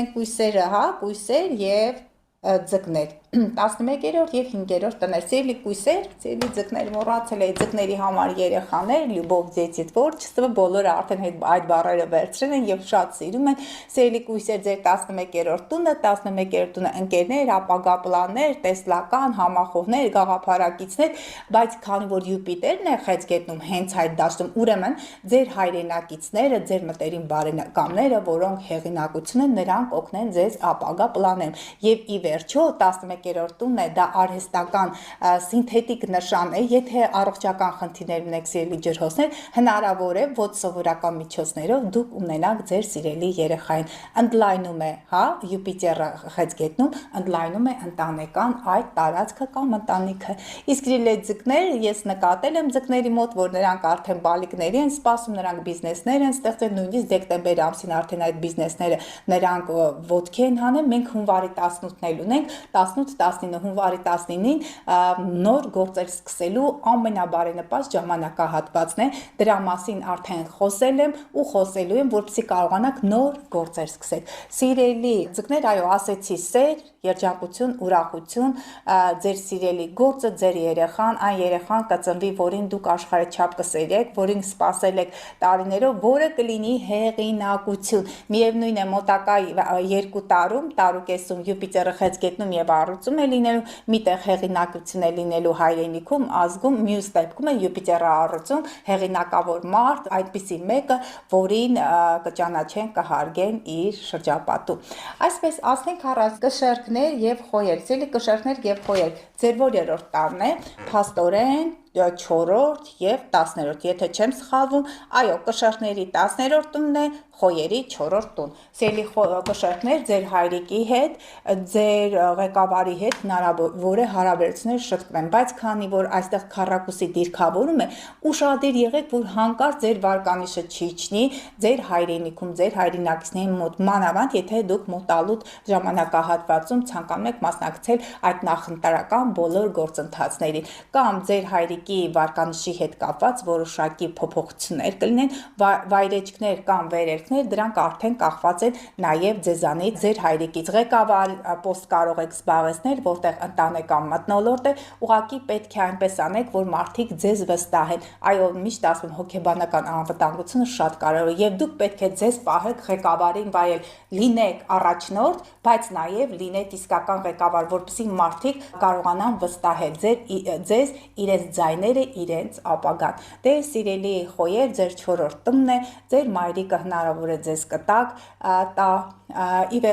Կույսերը, հա, կույսեր եւ ձկներ 11-րդ եւ 5-րդ տներ սիրելի կույսեր, սիրելի ձկներ, մոռացել էի ձկների համար երեխաներ, լյուբով ձեծի տворчество, բոլորը արդեն այդ բառերը վերցրել են եւ շատ սիրում են։ Սիրելի կույսեր, ձեր 11-րդ տունը, 11-րդ տունը ընկերներ, ապագա պլաններ, տեսլական, համախոհներ, գաղափարակիցներ, բայց քանի որ Յուպիտերն է խեցգետնում հենց այդ դաշտում, ուրեմն ձեր հայրենակիցները, ձեր մտերիմ բարեկամները, որոնք հեղինակություն են, նրանք օգնեն ձեզ ապագա պլաներում։ Եվ ի վերջո 11-րդ տունն է, դա արհեստական սինթետիկ նշան է, եթե առողջական խնդիրներ ունեք սիրելի ջրհոսներ, հնարավոր է ոչ սովորական միջոցներով դուք ունենաք ձեր սիրելի երեխային։ Ընդլայնում է, հա, Յուպիտերը խեցգետնում, ընդլայնում է ընտանեկան այդ տարածքը կամ ընտանիքը։ Իսկ ձկներ, ես նկատել եմ ձկների մոտ, որ նրանք արդեն բալիկների են սպասում, նրանք բիզնեսներ են ստեղծել, նույնիսկ դեկտեմբեր ամսին արդեն այդ բիզնեսները նրանք ոտքի են հանել, մենք հունվարի 18-ն էլ ունենք, 18-19 հունվարի 19-ին նոր գործեր սկսելու ամենաբարենպաստ ժամանակահատվածն է, դրա մասին արդեն խոսել եմ ու խոսելու եմ, որպեսզի կարողանաք նոր գործեր սկսել։ Սիրելի ձկներ, այո, ասեցի սեր, երջանկություն, ուրախություն, ձեր սիրելի գործը, ձեր երեխան, այն երեխան կծնվի, որին դուք աշխարհի չափ կսերեք, որին սպասել եք տարիներով, որը կլինի հեղինակություն։ Միևնույն է մոտակա 2 տարում, տարուկեսում Յուպիտերը խեցգետնում եւ առուծում է լինելու, միտեղ հեղինակություն է լինելու հայրենիքում, ազգում, մյուս դեպքում է Յուպիտերը առուծում, հեղինակավոր մարդ, այդպիսի մեկը, որին կճանաչեն, կհարգեն իր շրջապատում։ Այսպես ասենք առանց կշերքներ եւ խոյեր, սիրելի կշերքներ եւ խոյեր, ձեր որերորդ տարն է, փաստորեն 4-րդ եւ 10-րդ, եթե չեմ սխալվում, այո, կշերքների 10-րդ տունն է, խոյերի 4-րդ տուն։ Սիրելի կշերքներ, ձեր հայրիկի հետ, ձեր ղեկավարի հետ հնարավոր է հարաբերություններ շտկվեն, բայց քանի որ այստեղ քառակուսի դիրքավորում է, ուշադիր եղեք, որ հանկարծ ձեր վարկանիշը չի իջնի ձեր հայրենիքում, ձեր հայրենակիցների մոտ, մանավանդ եթե դուք մոտալուտ ժամանակահատվածում ցանկանում եք մասնակցել այդ նախընտրական բոլոր գործընթացներին, կամ ձեր հայրիկի վարկանիշի հետ կապված որոշակի փոփոխություններ կլինեն, վայրեջքներ կամ վերելքներ, դրանք արդեն կախված են նաև ձեզանից, ձեր հայրիկից։ Ղեկավար պոստ կարող եք զբաղեցնել, որտեղ ընտանեկան մթնոլորտ է, ուղղակի պետք է այնպես անեք, որ մարդիկ ձեզ վստահեն։ Այո, միշտ ասում եմ, հոգեբանական անվտանգությունը շատ կարևոր է եւ դուք պետք է ձեզ պահեք ղեկավարին վայել, լինեք առաջնորդ, բայց նաև լինեք իսկական ղեկավար, որպեսզի մարդիկ կարողանան վստահել ձեզ իրենց ձայները, իրենց ապագան։ Դե սիրելի խոյեր, ձեր 4-րդ տունն է, ձեր մայրիկը հնարավոր է ձեզ կտակ,